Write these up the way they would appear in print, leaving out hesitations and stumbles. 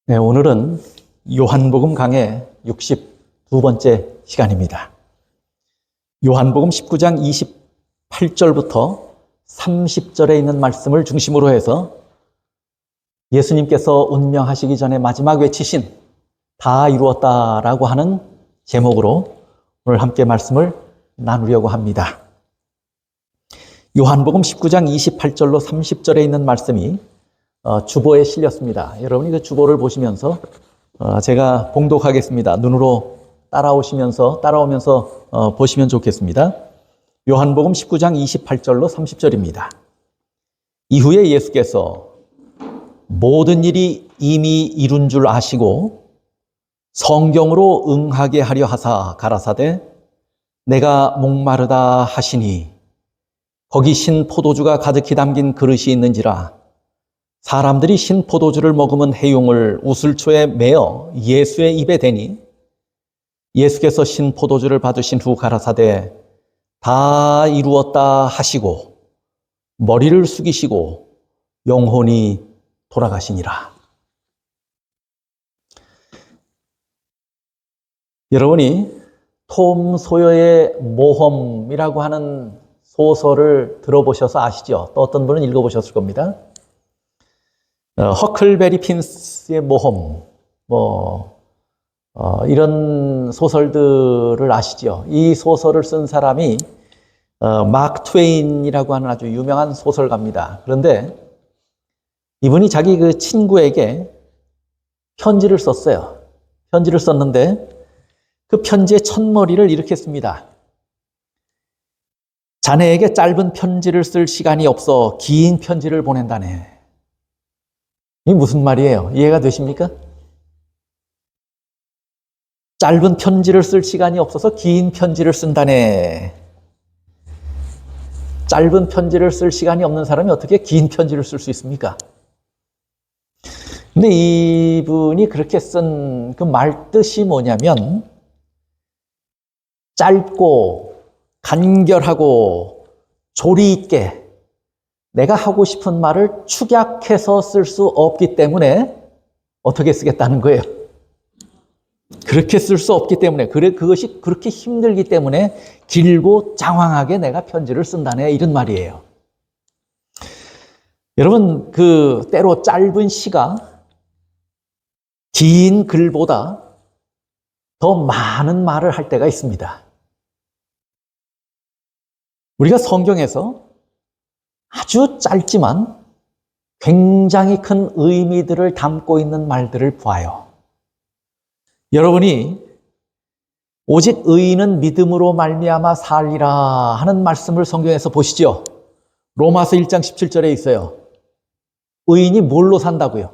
네, 오늘은 요한복음 강의 62번째 시간입니다. 요한복음 19장 28절부터 30절에 있는 말씀을 중심으로 해서 예수님께서 운명하시기 전에 마지막 외치신 다 이루었다라고 하는 제목으로 오늘 함께 말씀을 나누려고 합니다. 요한복음 19장 28절로 30절에 있는 말씀이 주보에 실렸습니다. 여러분이 그 주보를 보시면서 제가 봉독하겠습니다. 눈으로 따라오면서 보시면 좋겠습니다. 요한복음 19장 28절로 30절입니다. 이후에 예수께서 모든 일이 이미 이룬 줄 아시고 성경으로 응하게 하려 하사 가라사대 내가 목마르다 하시니 거기 신 포도주가 가득히 담긴 그릇이 있는지라 사람들이 신 포도주를 머금은 해용을 우슬초에 매어 예수의 입에 대니 예수께서 신 포도주를 받으신 후 가라사대 다 이루었다 하시고 머리를 숙이시고 영혼이 돌아가시니라. 여러분이 톰 소여의 모험이라고 하는 소설을 들어보셔서 아시죠? 또 어떤 분은 읽어보셨을 겁니다. 허클베리 핀스의 모험, 이런 소설들을 아시죠? 이 소설을 쓴 사람이 마크 트웨인이라고 하는 아주 유명한 소설가입니다. 그런데 이분이 자기 그 친구에게 편지를 썼어요. 편지를 썼는데 그 편지의 첫머리를 이렇게 씁니다. 자네에게 짧은 편지를 쓸 시간이 없어 긴 편지를 보낸다네. 이게 무슨 말이에요? 이해가 되십니까? 짧은 편지를 쓸 시간이 없어서 긴 편지를 쓴다네. 짧은 편지를 쓸 시간이 없는 사람이 어떻게 긴 편지를 쓸 수 있습니까? 근데 이분이 그렇게 쓴 그 말뜻이 뭐냐면 짧고 간결하고 조리 있게 내가 하고 싶은 말을 축약해서 쓸 수 없기 때문에 어떻게 쓰겠다는 거예요? 그렇게 쓸 수 없기 때문에 그것이 그렇게 힘들기 때문에 길고 장황하게 내가 편지를 쓴다네 이런 말이에요. 여러분 때로 짧은 시가 긴 글보다 더 많은 말을 할 때가 있습니다. 우리가 성경에서 아주 짧지만 굉장히 큰 의미들을 담고 있는 말들을 보아요. 여러분이 오직 의인은 믿음으로 말미암아 살리라 하는 말씀을 성경에서 보시죠. 로마서 1장 17절에 있어요. 의인이 뭘로 산다고요?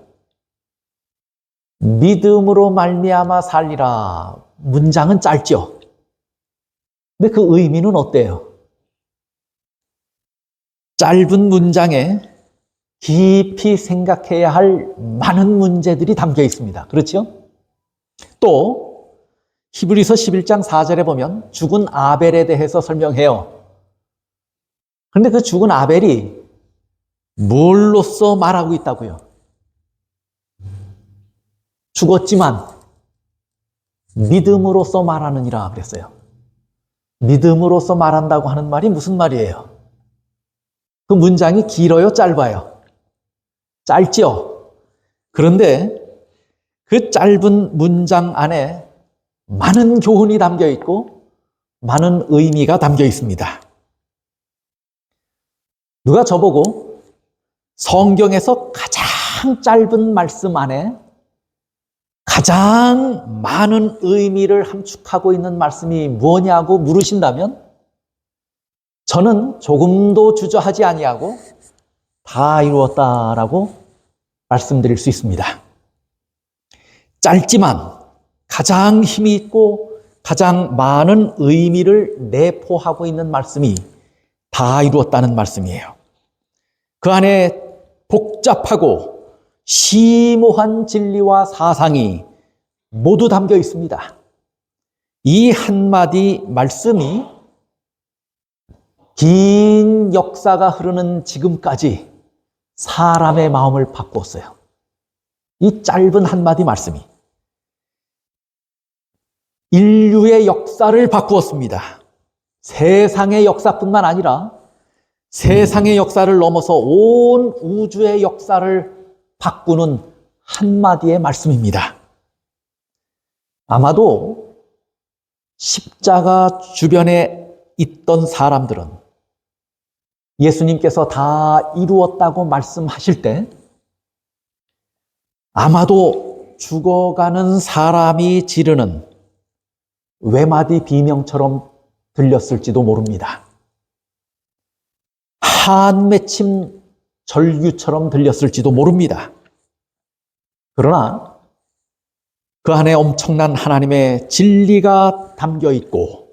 믿음으로 말미암아 살리라. 문장은 짧죠. 근데 그 의미는 어때요? 짧은 문장에 깊이 생각해야 할 많은 문제들이 담겨 있습니다. 그렇죠? 또 히브리서 11장 4절에 보면 죽은 아벨에 대해서 설명해요. 그런데 그 죽은 아벨이 뭘로써 말하고 있다고요? 죽었지만 믿음으로써 말하느니라 그랬어요. 믿음으로써 말한다고 하는 말이 무슨 말이에요? 그 문장이 길어요? 짧아요? 짧죠? 그런데 그 짧은 문장 안에 많은 교훈이 담겨 있고 많은 의미가 담겨 있습니다. 누가 저보고 성경에서 가장 짧은 말씀 안에 가장 많은 의미를 함축하고 있는 말씀이 뭐냐고 물으신다면 저는 조금도 주저하지 아니하고 다 이루었다라고 말씀드릴 수 있습니다. 짧지만 가장 힘이 있고 가장 많은 의미를 내포하고 있는 말씀이 다 이루었다는 말씀이에요. 그 안에 복잡하고 심오한 진리와 사상이 모두 담겨 있습니다. 이 한마디 말씀이 긴 역사가 흐르는 지금까지 사람의 마음을 바꾸었어요. 이 짧은 한마디 말씀이 인류의 역사를 바꾸었습니다. 세상의 역사뿐만 아니라 세상의 역사를 넘어서 온 우주의 역사를 바꾸는 한마디의 말씀입니다. 아마도 십자가 주변에 있던 사람들은 예수님께서 다 이루었다고 말씀하실 때 아마도 죽어가는 사람이 지르는 외마디 비명처럼 들렸을지도 모릅니다. 한맺힘 절규처럼 들렸을지도 모릅니다. 그러나 그 안에 엄청난 하나님의 진리가 담겨 있고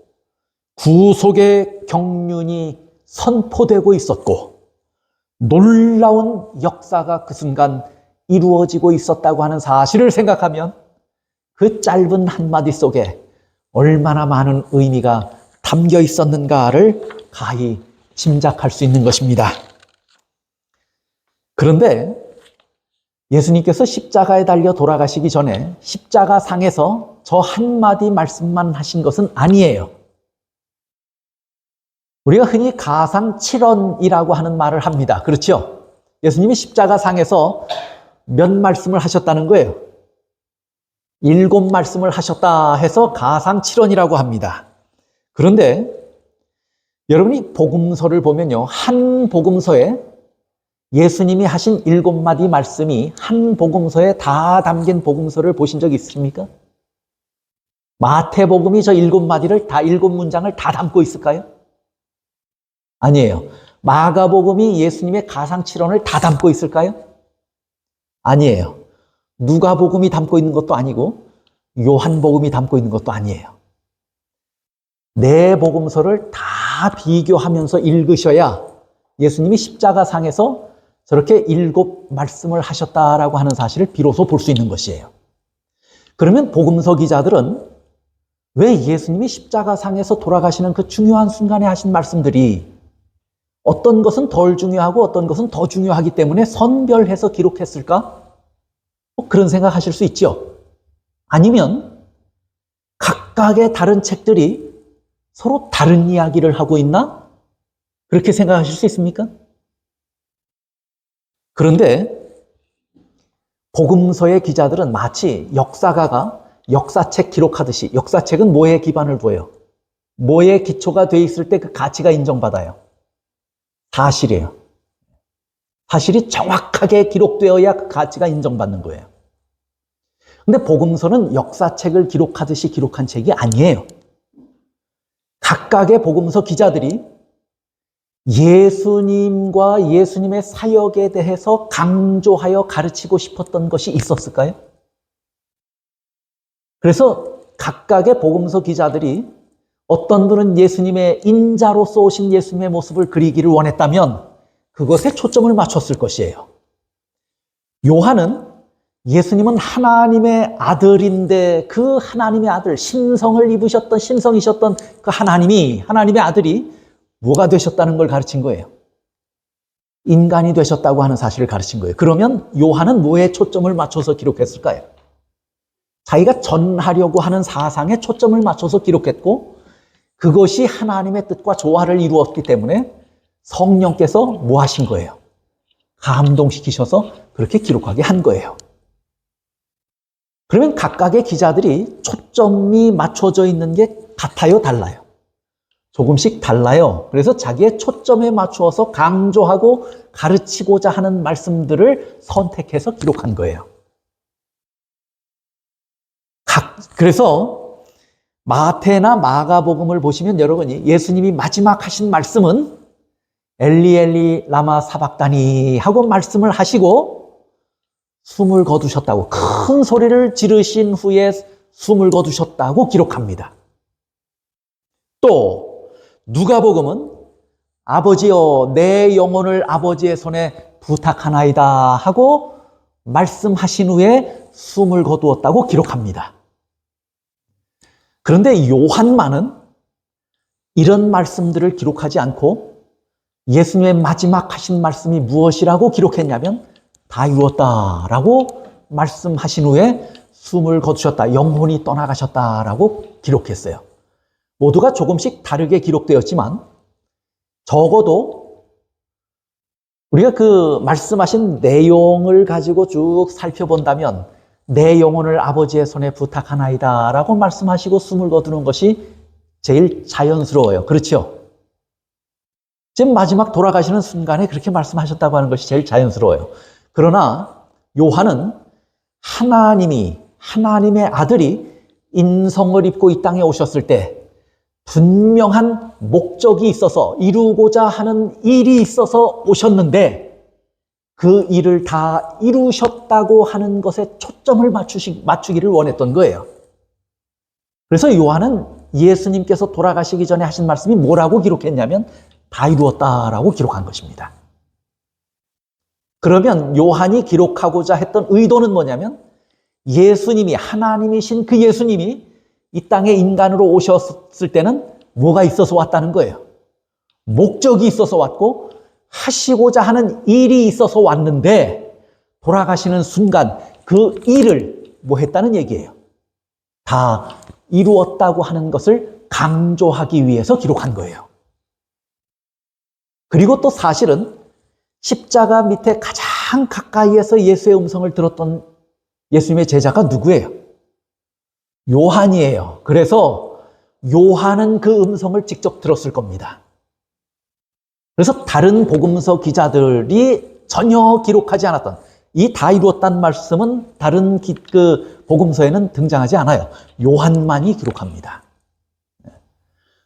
구속의 경륜이 선포되고 있었고 놀라운 역사가 그 순간 이루어지고 있었다고 하는 사실을 생각하면 그 짧은 한마디 속에 얼마나 많은 의미가 담겨 있었는가를 가히 짐작할 수 있는 것입니다. 그런데 예수님께서 십자가에 달려 돌아가시기 전에 십자가 상에서 저 한마디 말씀만 하신 것은 아니에요. 우리가 흔히 가상칠언이라고 하는 말을 합니다. 그렇죠? 예수님이 십자가 상에서 몇 말씀을 하셨다는 거예요. 7말씀을 하셨다 해서 가상칠언이라고 합니다. 그런데 여러분이 복음서를 보면요, 한 복음서에 예수님이 하신 7마디 말씀이 한 복음서에 다 담긴 복음서를 보신 적 있습니까? 마태복음이 저 7마디를 다 7문장을 다 담고 있을까요? 아니에요. 마가복음이 예수님의 가상칠언을 다 담고 있을까요? 아니에요. 누가복음이 담고 있는 것도 아니고 요한복음이 담고 있는 것도 아니에요. 네 복음서를 다 비교하면서 읽으셔야 예수님이 십자가상에서 저렇게 7말씀을 하셨다라고 하는 사실을 비로소 볼 수 있는 것이에요. 그러면 복음서 기자들은 왜 예수님이 십자가상에서 돌아가시는 그 중요한 순간에 하신 말씀들이 어떤 것은 덜 중요하고 어떤 것은 더 중요하기 때문에 선별해서 기록했을까? 그런 생각하실 수 있죠. 아니면 각각의 다른 책들이 서로 다른 이야기를 하고 있나? 그렇게 생각하실 수 있습니까? 그런데 복음서의 기자들은 마치 역사가가 역사책 기록하듯이, 역사책은 뭐에 기반을 둬요? 뭐에 기초가 돼 있을 때 그 가치가 인정받아요? 사실이에요. 사실이 정확하게 기록되어야 그 가치가 인정받는 거예요. 근데 복음서는 역사책을 기록하듯이 기록한 책이 아니에요. 각각의 복음서 기자들이 예수님과 예수님의 사역에 대해서 강조하여 가르치고 싶었던 것이 있었을까요? 그래서 각각의 복음서 기자들이 어떤 분은 예수님의 인자로서 오신 예수님의 모습을 그리기를 원했다면 그것에 초점을 맞췄을 것이에요. 요한은 예수님은 하나님의 아들인데 그 하나님의 아들, 신성이셨던 그 하나님의 아들이 뭐가 되셨다는 걸 가르친 거예요? 인간이 되셨다고 하는 사실을 가르친 거예요. 그러면 요한은 뭐에 초점을 맞춰서 기록했을까요? 자기가 전하려고 하는 사상에 초점을 맞춰서 기록했고 그것이 하나님의 뜻과 조화를 이루었기 때문에 성령께서 뭐 하신 거예요? 감동시키셔서 그렇게 기록하게 한 거예요. 그러면 각각의 기자들이 초점이 맞춰져 있는 게 같아요, 달라요? 조금씩 달라요. 그래서 자기의 초점에 맞추어서 강조하고 가르치고자 하는 말씀들을 선택해서 기록한 거예요. 그래서 마태나 마가복음을 보시면 여러분이 예수님이 마지막 하신 말씀은 엘리 엘리 라마 사박다니 하고 말씀을 하시고 숨을 거두셨다고, 큰 소리를 지르신 후에 숨을 거두셨다고 기록합니다. 또 누가복음은 아버지여 내 영혼을 아버지의 손에 부탁하나이다 하고 말씀하신 후에 숨을 거두었다고 기록합니다. 그런데 요한만은 이런 말씀들을 기록하지 않고 예수님의 마지막 하신 말씀이 무엇이라고 기록했냐면 다 이루었다라고 말씀하신 후에 숨을 거두셨다, 영혼이 떠나가셨다라고 기록했어요. 모두가 조금씩 다르게 기록되었지만 적어도 우리가 그 말씀하신 내용을 가지고 쭉 살펴본다면 내 영혼을 아버지의 손에 부탁하나이다 라고 말씀하시고 숨을 거두는 것이 제일 자연스러워요. 그렇죠? 지금 마지막 돌아가시는 순간에 그렇게 말씀하셨다고 하는 것이 제일 자연스러워요. 그러나 요한은 하나님의 아들이 인성을 입고 이 땅에 오셨을 때 분명한 목적이 있어서 이루고자 하는 일이 있어서 오셨는데 그 일을 다 이루셨다고 하는 것에 초점을 맞추기를 원했던 거예요. 그래서 요한은 예수님께서 돌아가시기 전에 하신 말씀이 뭐라고 기록했냐면 다 이루었다라고 기록한 것입니다. 그러면 요한이 기록하고자 했던 의도는 뭐냐면 예수님이, 하나님이신 그 예수님이 이 땅에 인간으로 오셨을 때는 뭐가 있어서 왔다는 거예요. 목적이 있어서 왔고 하시고자 하는 일이 있어서 왔는데 돌아가시는 순간 그 일을 뭐 했다는 얘기예요. 다 이루었다고 하는 것을 강조하기 위해서 기록한 거예요. 그리고 또 사실은 십자가 밑에 가장 가까이에서 예수의 음성을 들었던 예수님의 제자가 누구예요? 요한이에요. 그래서 요한은 그 음성을 직접 들었을 겁니다. 그래서 다른 복음서 기자들이 전혀 기록하지 않았던 이 다 이루었다는 말씀은 다른 그 복음서에는 등장하지 않아요. 요한만이 기록합니다.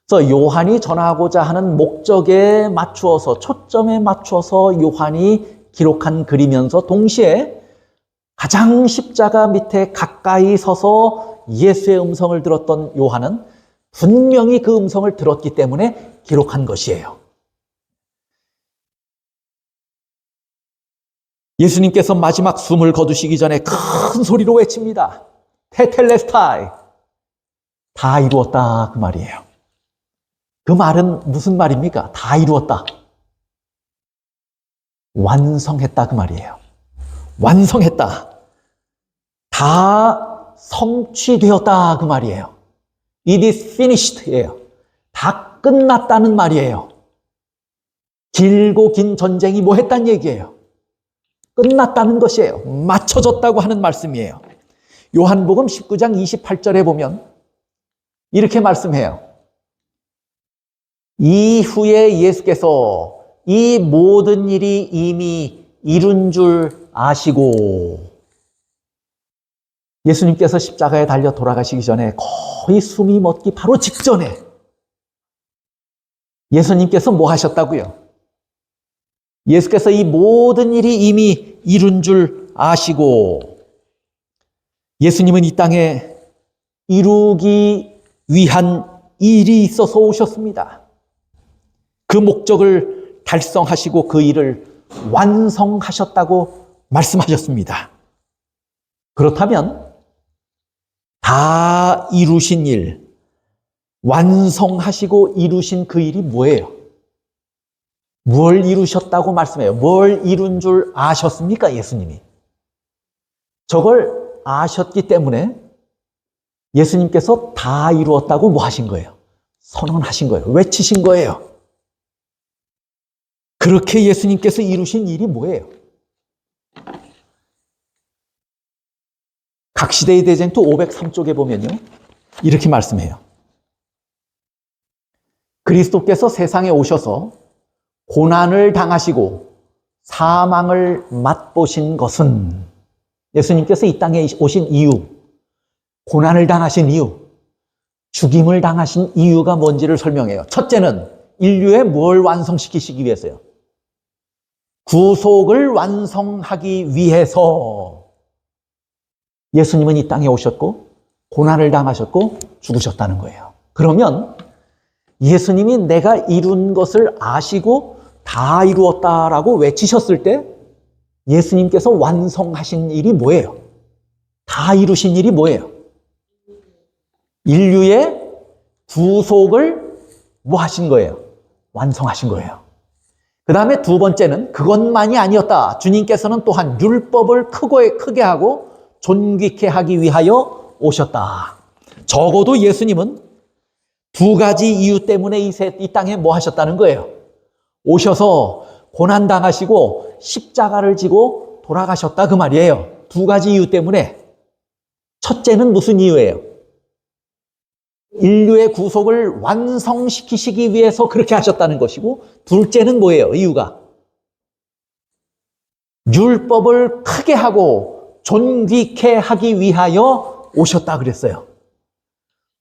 그래서 요한이 전하고자 하는 목적에 맞추어서, 초점에 맞춰서 요한이 기록한 글이면서 동시에 가장 십자가 밑에 가까이 서서 예수의 음성을 들었던 요한은 분명히 그 음성을 들었기 때문에 기록한 것이에요. 예수님께서 마지막 숨을 거두시기 전에 큰 소리로 외칩니다. 테텔레스타이, 다 이루었다 그 말이에요. 그 말은 무슨 말입니까? 다 이루었다, 완성했다 그 말이에요. 완성했다, 다 성취되었다 그 말이에요. It is finished예요. 다 끝났다는 말이에요. 길고 긴 전쟁이 뭐 했다는 얘기예요? 끝났다는 것이에요. 맞춰졌다고 하는 말씀이에요. 요한복음 19장 28절에 보면 이렇게 말씀해요. 이후에 예수께서 이 모든 일이 이미 이룬 줄 아시고, 예수님께서 십자가에 달려 돌아가시기 전에 거의 숨이 멎기 바로 직전에 예수님께서 뭐 하셨다고요? 예수께서 이 모든 일이 이미 이룬 줄 아시고, 예수님은 이 땅에 이루기 위한 일이 있어서 오셨습니다. 그 목적을 달성하시고 그 일을 완성하셨다고 말씀하셨습니다. 그렇다면 다 이루신 일, 완성하시고 이루신 그 일이 뭐예요? 뭘 이루셨다고 말씀해요? 뭘 이룬 줄 아셨습니까? 예수님이. 저걸 아셨기 때문에 예수님께서 다 이루었다고 뭐 하신 거예요? 선언하신 거예요. 외치신 거예요. 그렇게 예수님께서 이루신 일이 뭐예요? 각시대의 대쟁투 503쪽에 보면요, 이렇게 말씀해요. 그리스도께서 세상에 오셔서 고난을 당하시고 사망을 맛보신 것은, 예수님께서 이 땅에 오신 이유, 고난을 당하신 이유, 죽임을 당하신 이유가 뭔지를 설명해요. 첫째는 인류에 뭘 완성시키시기 위해서요? 구속을 완성하기 위해서 예수님은 이 땅에 오셨고 고난을 당하셨고 죽으셨다는 거예요. 그러면 예수님이 내가 이룬 것을 아시고 다 이루었다라고 외치셨을 때 예수님께서 완성하신 일이 뭐예요? 다 이루신 일이 뭐예요? 인류의 구속을 뭐 하신 거예요? 완성하신 거예요. 그 다음에 두 번째는 그것만이 아니었다. 주님께서는 또한 율법을 크게 하고 존귀케 하기 위하여 오셨다. 적어도 예수님은 두 가지 이유 때문에 이 땅에 뭐 하셨다는 거예요? 오셔서 고난당하시고 십자가를 지고 돌아가셨다 그 말이에요. 두 가지 이유 때문에. 첫째는 무슨 이유예요? 인류의 구속을 완성시키시기 위해서 그렇게 하셨다는 것이고, 둘째는 뭐예요? 이유가 율법을 크게 하고 존귀케 하기 위하여 오셨다 그랬어요.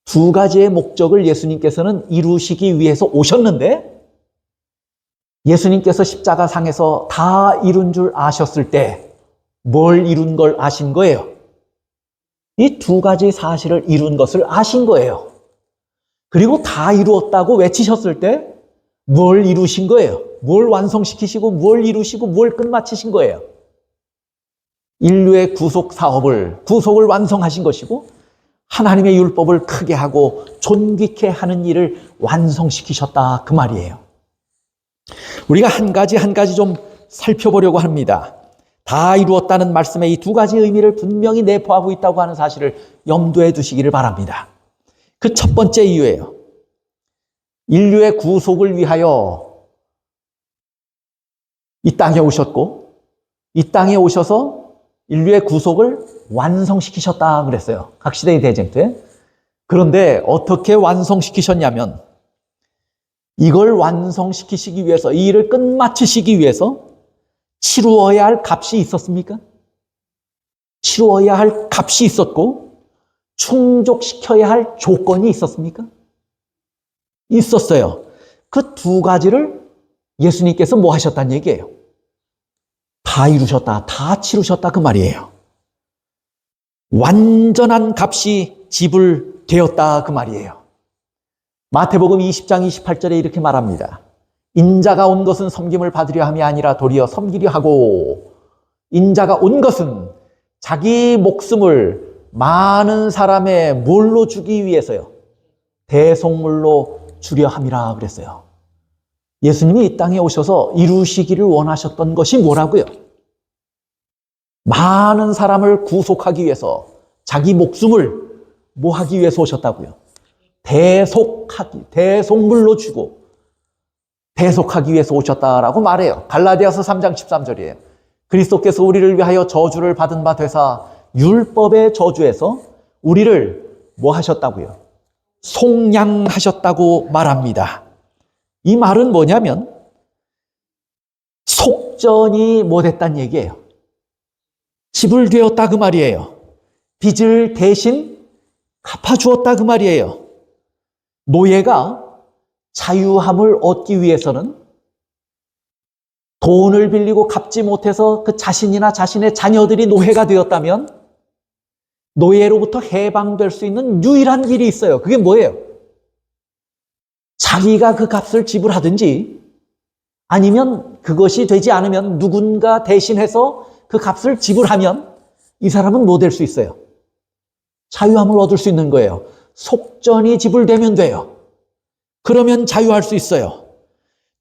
두 가지의 목적을 예수님께서는 이루시기 위해서 오셨는데, 예수님께서 십자가상에서 다 이룬 줄 아셨을 때 뭘 이룬 걸 아신 거예요? 이 두 가지 사실을 이룬 것을 아신 거예요. 그리고 다 이루었다고 외치셨을 때 뭘 이루신 거예요? 뭘 완성시키시고 뭘 이루시고 뭘 끝마치신 거예요? 인류의 구속을 완성하신 것이고, 하나님의 율법을 크게 하고 존귀케 하는 일을 완성시키셨다 그 말이에요. 우리가 한 가지 좀 살펴보려고 합니다. 다 이루었다는 말씀의 이 두 가지 의미를 분명히 내포하고 있다고 하는 사실을 염두에 두시기를 바랍니다. 그 첫 번째 이유예요. 인류의 구속을 위하여 이 땅에 오셨고, 이 땅에 오셔서 인류의 구속을 완성시키셨다 그랬어요. 각 시대의 대쟁 때. 그런데 어떻게 완성시키셨냐면, 이걸 완성시키시기 위해서, 이 일을 끝마치시기 위해서 치루어야 할 값이 있었습니까? 치루어야 할 값이 있었고 충족시켜야 할 조건이 있었습니까? 있었어요. 그 두 가지를 예수님께서 뭐 하셨다는 얘기예요? 다 이루셨다, 다 치루셨다 그 말이에요. 완전한 값이 지불되었다 그 말이에요. 마태복음 20장 28절에 이렇게 말합니다. 인자가 온 것은 섬김을 받으려 함이 아니라 도리어 섬기려 하고, 인자가 온 것은 자기 목숨을 많은 사람의 뭘로 주기 위해서요? 대속물로 주려 함이라 그랬어요. 예수님이 이 땅에 오셔서 이루시기를 원하셨던 것이 뭐라고요? 많은 사람을 구속하기 위해서 자기 목숨을 뭐 하기 위해서 오셨다고요? 대속물로 주고 대속하기 위해서 오셨다라고 말해요. 갈라디아서 3장 13절이에요. 그리스도께서 우리를 위하여 저주를 받은 바 되사 율법의 저주에서 우리를 뭐 하셨다고요? 속량하셨다고 말합니다. 이 말은 뭐냐면 속전이 뭐 됐다는 얘기예요. 지불되었다 그 말이에요. 빚을 대신 갚아주었다 그 말이에요. 노예가 자유함을 얻기 위해서는 돈을 빌리고 갚지 못해서 그 자신이나 자신의 자녀들이 노예가 되었다면 노예로부터 해방될 수 있는 유일한 길이 있어요. 그게 뭐예요? 자기가 그 값을 지불하든지, 아니면 그것이 되지 않으면 누군가 대신해서 그 값을 지불하면 이 사람은 뭐 될 수 있어요? 자유함을 얻을 수 있는 거예요. 속전이 지불되면 돼요. 그러면 자유할 수 있어요.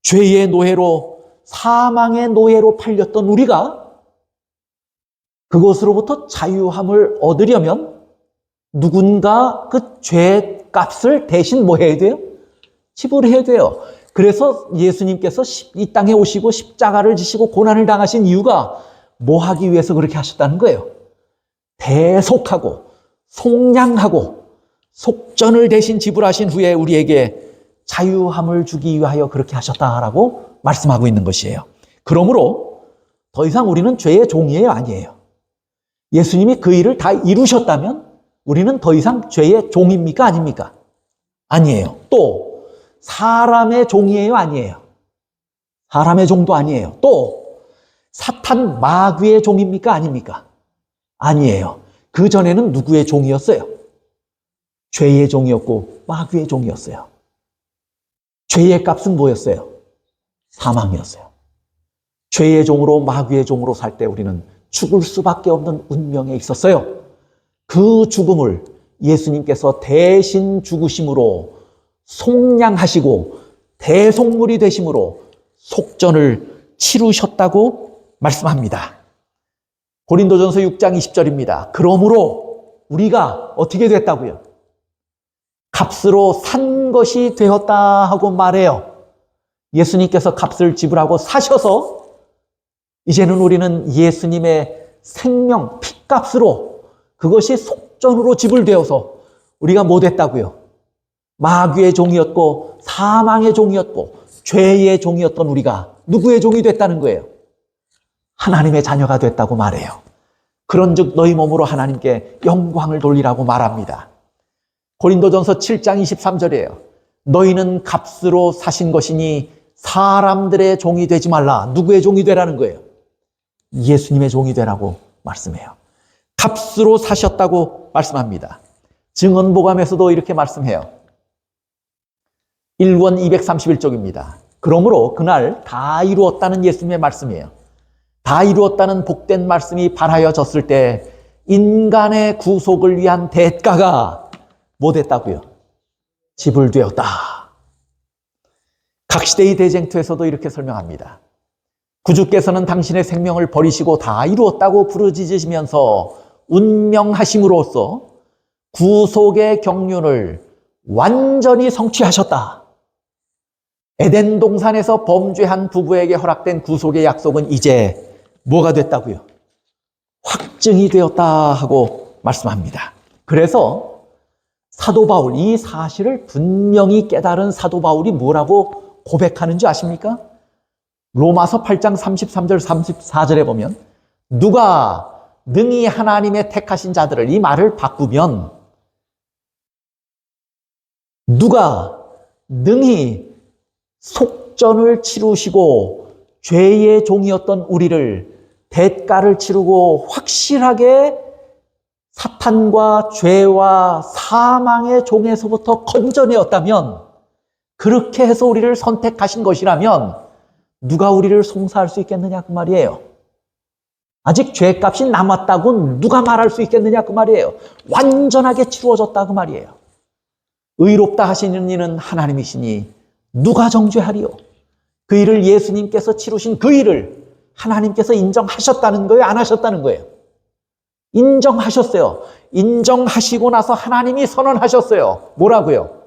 죄의 노예로, 사망의 노예로 팔렸던 우리가 그것으로부터 자유함을 얻으려면 누군가 그 죄 값을 대신 뭐 해야 돼요? 지불해야 돼요. 그래서 예수님께서 이 땅에 오시고 십자가를 지시고 고난을 당하신 이유가 뭐 하기 위해서 그렇게 하셨다는 거예요? 대속하고 속량하고 속전을 대신 지불하신 후에 우리에게 자유함을 주기 위하여 그렇게 하셨다라고 말씀하고 있는 것이에요. 그러므로 더 이상 우리는 죄의 종이에요, 아니에요? 예수님이 그 일을 다 이루셨다면 우리는 더 이상 죄의 종입니까, 아닙니까? 아니에요. 또 사람의 종이에요, 아니에요? 사람의 종도 아니에요. 또 사탄 마귀의 종입니까, 아닙니까? 아니에요. 그 전에는 누구의 종이었어요? 죄의 종이었고 마귀의 종이었어요. 죄의 값은 뭐였어요? 사망이었어요. 죄의 종으로 마귀의 종으로 살 때 우리는 죽을 수밖에 없는 운명에 있었어요. 그 죽음을 예수님께서 대신 죽으심으로 속량하시고 대속물이 되심으로 속전을 치루셨다고 말씀합니다. 고린도전서 6장 20절입니다. 그러므로 우리가 어떻게 됐다고요? 값으로 산 것이 되었다 하고 말해요. 예수님께서 값을 지불하고 사셔서 이제는 우리는 예수님의 생명, 피값으로 그것이 속전으로 지불되어서 우리가 뭐 됐다고요? 마귀의 종이었고 사망의 종이었고 죄의 종이었던 우리가 누구의 종이 됐다는 거예요? 하나님의 자녀가 됐다고 말해요. 그런즉 너희 몸으로 하나님께 영광을 돌리라고 말합니다. 고린도전서 7장 23절이에요. 너희는 값으로 사신 것이니 사람들의 종이 되지 말라. 누구의 종이 되라는 거예요? 예수님의 종이 되라고 말씀해요. 값으로 사셨다고 말씀합니다. 증언보감에서도 이렇게 말씀해요. 1권 231쪽입니다. 그러므로 그날 다 이루었다는 예수님의 말씀이에요. 다 이루었다는 복된 말씀이 발하여졌을 때 인간의 구속을 위한 대가가 뭐 됐다고요? 지불되었다. 각시대의 대쟁투에서도 이렇게 설명합니다. 구주께서는 당신의 생명을 버리시고 다 이루었다고 부르짖으시면서 운명하심으로써 구속의 경륜을 완전히 성취하셨다. 에덴 동산에서 범죄한 부부에게 허락된 구속의 약속은 이제 뭐가 됐다고요? 확증이 되었다 하고 말씀합니다. 그래서 사도 바울, 이 사실을 분명히 깨달은 사도 바울이 뭐라고 고백하는 줄 아십니까? 로마서 8장 33절 34절에 보면 누가 능히 하나님의 택하신 자들을, 이 말을 바꾸면 누가 능히 속전을 치루시고 죄의 종이었던 우리를 대가를 치르고 확실하게 사탄과 죄와 사망의 종에서부터 건져내었다면, 그렇게 해서 우리를 선택하신 것이라면 누가 우리를 송사할 수 있겠느냐 그 말이에요. 아직 죄값이 남았다고 누가 말할 수 있겠느냐 그 말이에요. 완전하게 치루어졌다 그 말이에요. 의롭다 하시는 이는 하나님이시니 누가 정죄하리요? 그 일을 예수님께서 치루신 그 일을 하나님께서 인정하셨다는 거예요? 안 하셨다는 거예요? 인정하셨어요. 인정하시고 나서 하나님이 선언하셨어요. 뭐라고요?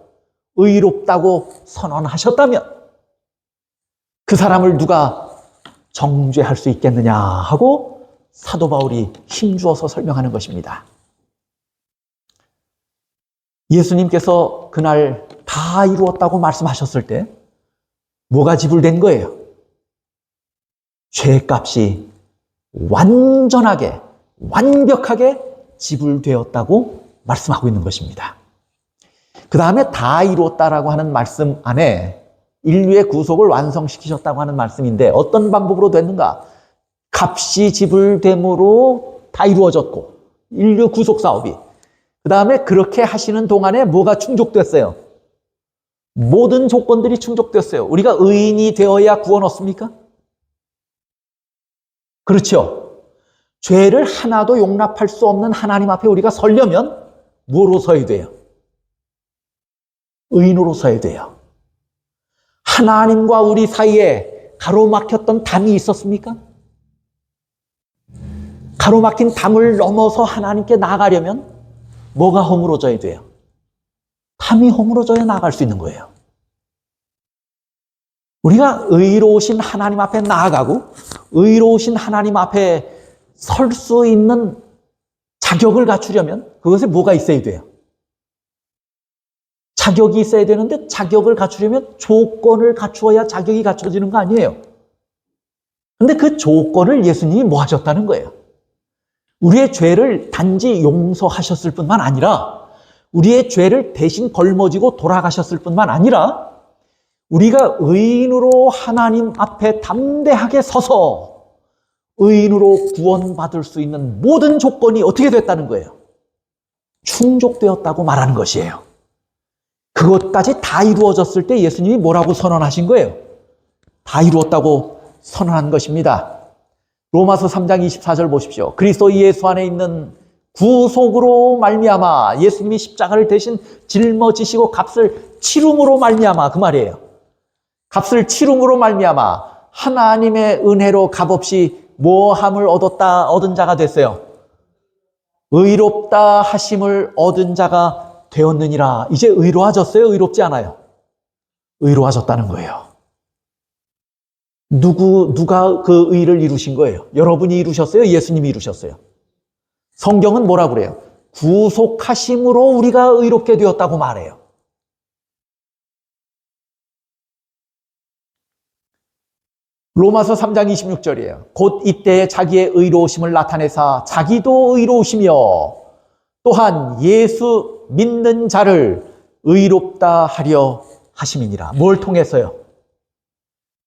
의롭다고 선언하셨다면 그 사람을 누가 정죄할 수 있겠느냐 하고 사도 바울이 힘주어서 설명하는 것입니다. 예수님께서 그날 다 이루었다고 말씀하셨을 때 뭐가 지불된 거예요? 죄값이 완전하게, 완벽하게 지불되었다고 말씀하고 있는 것입니다. 그 다음에 다 이루었다라고 하는 말씀 안에 인류의 구속을 완성시키셨다고 하는 말씀인데 어떤 방법으로 됐는가? 값이 지불됨으로 다 이루어졌고, 인류 구속 사업이. 그 다음에 그렇게 하시는 동안에 뭐가 충족됐어요? 모든 조건들이 충족됐어요. 우리가 의인이 되어야 구원 얻습니까? 그렇죠. 죄를 하나도 용납할 수 없는 하나님 앞에 우리가 서려면 뭐로 서야 돼요? 의인으로 서야 돼요. 하나님과 우리 사이에 가로막혔던 담이 있었습니까? 가로막힌 담을 넘어서 하나님께 나가려면 뭐가 허물어져야 돼요? 담이 허물어져야 나갈 수 있는 거예요. 우리가 의로우신 하나님 앞에 나아가고 의로우신 하나님 앞에 설 수 있는 자격을 갖추려면 그것에 뭐가 있어야 돼요? 자격이 있어야 되는데 자격을 갖추려면 조건을 갖추어야 자격이 갖춰지는 거 아니에요? 근데 그 조건을 예수님이 뭐 하셨다는 거예요? 우리의 죄를 단지 용서하셨을 뿐만 아니라 우리의 죄를 대신 걸머지고 돌아가셨을 뿐만 아니라 우리가 의인으로 하나님 앞에 담대하게 서서 의인으로 구원받을 수 있는 모든 조건이 어떻게 됐다는 거예요? 충족되었다고 말하는 것이에요. 그것까지 다 이루어졌을 때 예수님이 뭐라고 선언하신 거예요? 다 이루었다고 선언한 것입니다. 로마서 3장 24절 보십시오. 그리스도 예수 안에 있는 구속으로 말미암아 예수님이 십자가를 대신 짊어지시고 값을 치름으로 말미암아, 그 말이에요. 값을 치름으로 말미암아 하나님의 은혜로 값없이 뭐함을 얻은 자가 됐어요. 의롭다 하심을 얻은 자가 되었느니라. 이제 의로워졌어요? 의롭지 않아요? 의로워졌다는 거예요. 누가 그 의를 이루신 거예요? 여러분이 이루셨어요? 예수님이 이루셨어요? 성경은 뭐라 그래요? 구속하심으로 우리가 의롭게 되었다고 말해요. 로마서 3장 26절이에요. 곧 이때에 자기의 의로우심을 나타내사 자기도 의로우시며 또한 예수 믿는 자를 의롭다 하려 하심이니라. 뭘 통해서요?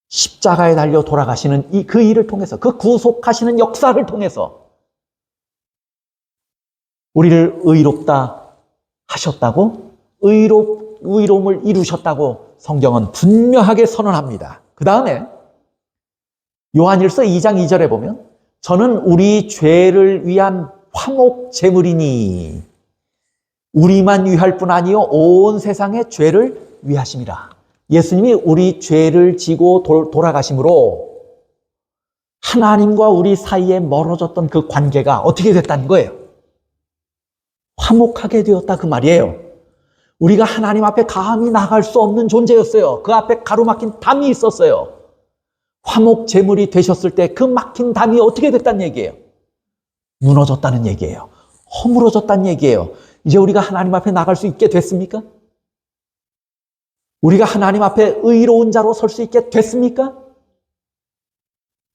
십자가에 달려 돌아가시는 그 일을 통해서, 그 구속하시는 역사를 통해서 우리를 의롭다 하셨다고, 의로움을 이루셨다고 성경은 분명하게 선언합니다. 그 다음에 요한일서 2장 2절에 보면 저는 우리 죄를 위한 화목 제물이니 우리만 위할 뿐 아니요 온 세상의 죄를 위하심이라. 예수님이 우리 죄를 지고 돌아가심으로 하나님과 우리 사이에 멀어졌던 그 관계가 어떻게 됐다는 거예요? 화목하게 되었다 그 말이에요. 우리가 하나님 앞에 감히 나갈 수 없는 존재였어요. 그 앞에 가로막힌 담이 있었어요. 화목 제물이 되셨을 때 그 막힌 담이 어떻게 됐다는 얘기예요? 무너졌다는 얘기예요. 허물어졌다는 얘기예요. 이제 우리가 하나님 앞에 나갈 수 있게 됐습니까? 우리가 하나님 앞에 의로운 자로 설 수 있게 됐습니까?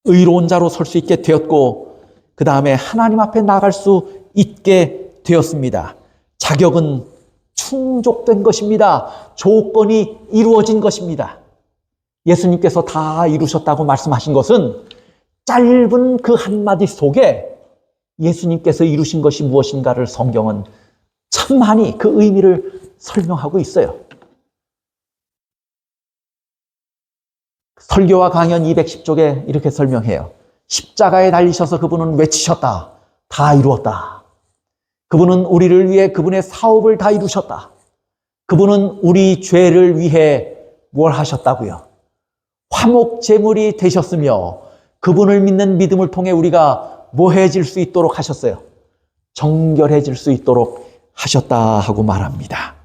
의로운 자로 설 수 있게 되었고 그 다음에 하나님 앞에 나갈 수 있게 되었습니다. 자격은 충족된 것입니다. 조건이 이루어진 것입니다. 예수님께서 다 이루셨다고 말씀하신 것은 짧은 그 한마디 속에 예수님께서 이루신 것이 무엇인가를 성경은 참 많이 그 의미를 설명하고 있어요. 설교와 강연 210쪽에 이렇게 설명해요. 십자가에 달리셔서 그분은 외치셨다. 다 이루었다. 그분은 우리를 위해 그분의 사업을 다 이루셨다. 그분은 우리 죄를 위해 뭘 하셨다고요? 화목 제물이 되셨으며 그분을 믿는 믿음을 통해 우리가 뭐해질 수 있도록 하셨어요? 정결해질 수 있도록 하셨다 하고 말합니다.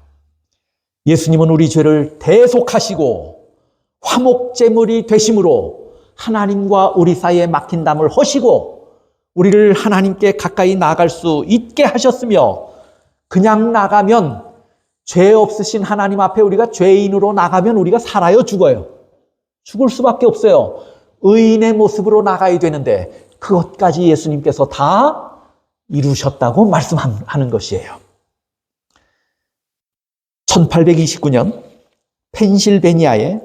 예수님은 우리 죄를 대속하시고 화목 제물이 되심으로 하나님과 우리 사이에 막힌 담을 허시고 우리를 하나님께 가까이 나아갈 수 있게 하셨으며 그냥 나가면 죄 없으신 하나님 앞에 우리가 죄인으로 나가면 우리가 살아요, 죽어요? 죽을 수밖에 없어요. 의인의 모습으로 나가야 되는데 그것까지 예수님께서 다 이루셨다고 말씀하는 것이에요. 1829년 펜실베니아의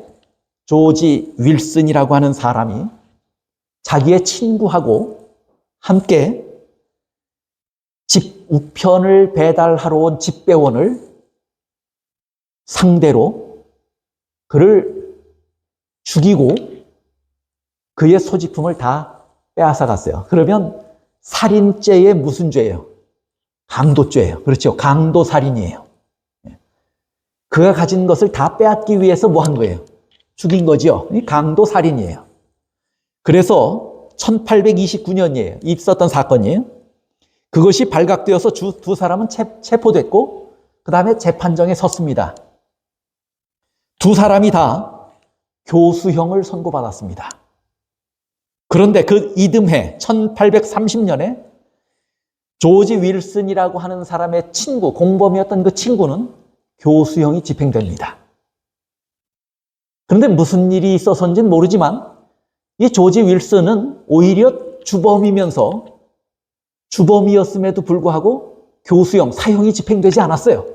조지 윌슨이라고 하는 사람이 자기의 친구하고 함께 집 우편을 배달하러 온 집배원을 상대로 그를 죽이고 그의 소지품을 다 빼앗아 갔어요. 그러면 살인죄의 무슨 죄예요? 강도죄예요. 그렇죠. 강도살인이에요. 그가 가진 것을 다 빼앗기 위해서 뭐 한 거예요? 죽인 거죠. 강도살인이에요. 그래서 1829년이에요. 있었던 사건이에요. 그것이 발각되어서 두 사람은 체포됐고 그 다음에 재판정에 섰습니다. 두 사람이 다 교수형을 선고받았습니다. 그런데 그 이듬해 1830년에 조지 윌슨이라고 하는 사람의 친구, 공범이었던 그 친구는 교수형이 집행됩니다. 그런데 무슨 일이 있어서인지는 모르지만 이 조지 윌슨은 오히려 주범이었음에도 불구하고 교수형, 사형이 집행되지 않았어요.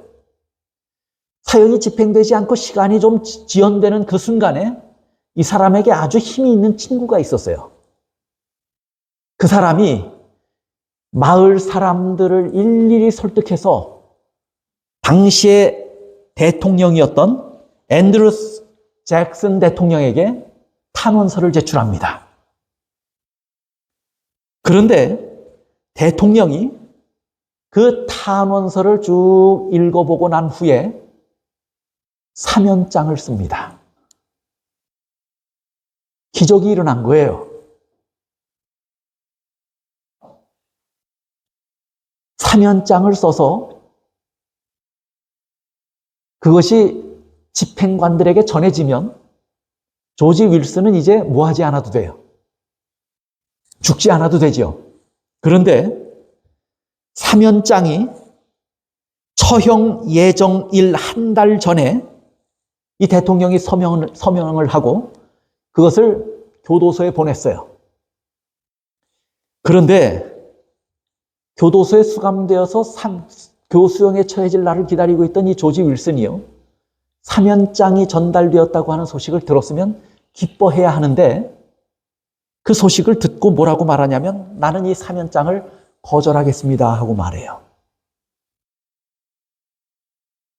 사형이 집행되지 않고 시간이 좀 지연되는 그 순간에 이 사람에게 아주 힘이 있는 친구가 있었어요. 그 사람이 마을 사람들을 일일이 설득해서 당시의 대통령이었던 앤드루스 잭슨 대통령에게 탄원서를 제출합니다. 그런데 대통령이 그 탄원서를 쭉 읽어보고 난 후에 사면장을 씁니다. 기적이 일어난 거예요. 사면장을 써서 그것이 집행관들에게 전해지면 조지 윌슨은 이제 뭐 하지 않아도 돼요. 죽지 않아도 되죠. 그런데 사면장이 처형 예정일 한 달 전에 이 대통령이 서명을 하고 그것을 교도소에 보냈어요. 그런데 교도소에 수감되어서 교수형에 처해질 날을 기다리고 있던 이 조지 윌슨이요. 사면장이 전달되었다고 하는 소식을 들었으면 기뻐해야 하는데 그 소식을 듣고 뭐라고 말하냐면 나는 이 사면장을 거절하겠습니다 하고 말해요.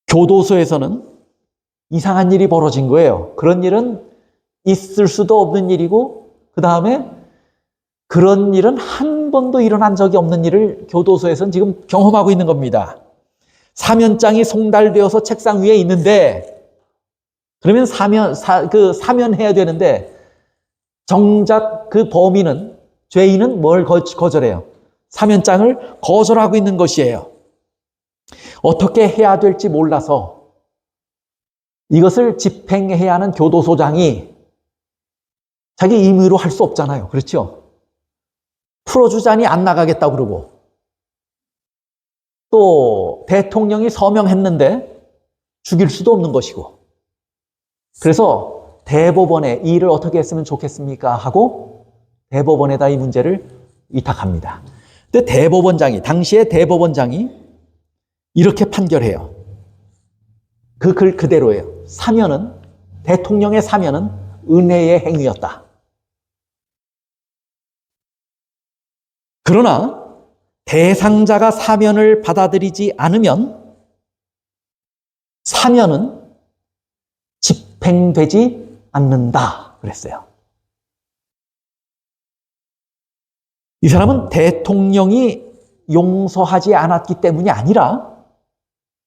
교도소에서는 이상한 일이 벌어진 거예요. 그런 일은 있을 수도 없는 일이고 그 다음에 그런 일은 한 번도 일어난 적이 없는 일을 교도소에서는 지금 경험하고 있는 겁니다. 사면장이 송달되어서 책상 위에 있는데 그러면 사면해야 되는데 정작 그 범인은 죄인은 뭘 거절해요? 사면장을 거절하고 있는 것이에요. 어떻게 해야 될지 몰라서 이것을 집행해야 하는 교도소장이 자기 임의로 할 수 없잖아요. 그렇죠? 풀어주자니 안 나가겠다고 그러고 또 대통령이 서명했는데 죽일 수도 없는 것이고 그래서 대법원에 이 일을 어떻게 했으면 좋겠습니까? 하고 대법원에다 이 문제를 위탁합니다. 근데 당시의 대법원장이 이렇게 판결해요. 그 글 그대로예요. 대통령의 사면은 은혜의 행위였다. 그러나 대상자가 사면을 받아들이지 않으면 사면은 집행되지 않는다 그랬어요. 이 사람은 대통령이 용서하지 않았기 때문이 아니라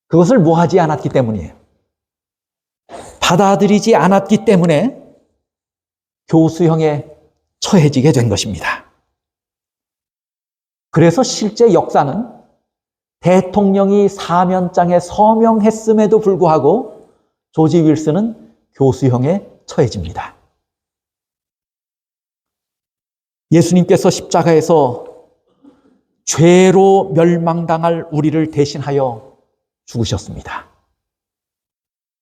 그것을 뭐 하지 않았기 때문이에요. 받아들이지 않았기 때문에 교수형에 처해지게 된 것입니다. 그래서 실제 역사는 대통령이 사면장에 서명했음에도 불구하고 조지 윌슨은 교수형에 처해집니다. 예수님께서 십자가에서 죄로 멸망당할 우리를 대신하여 죽으셨습니다.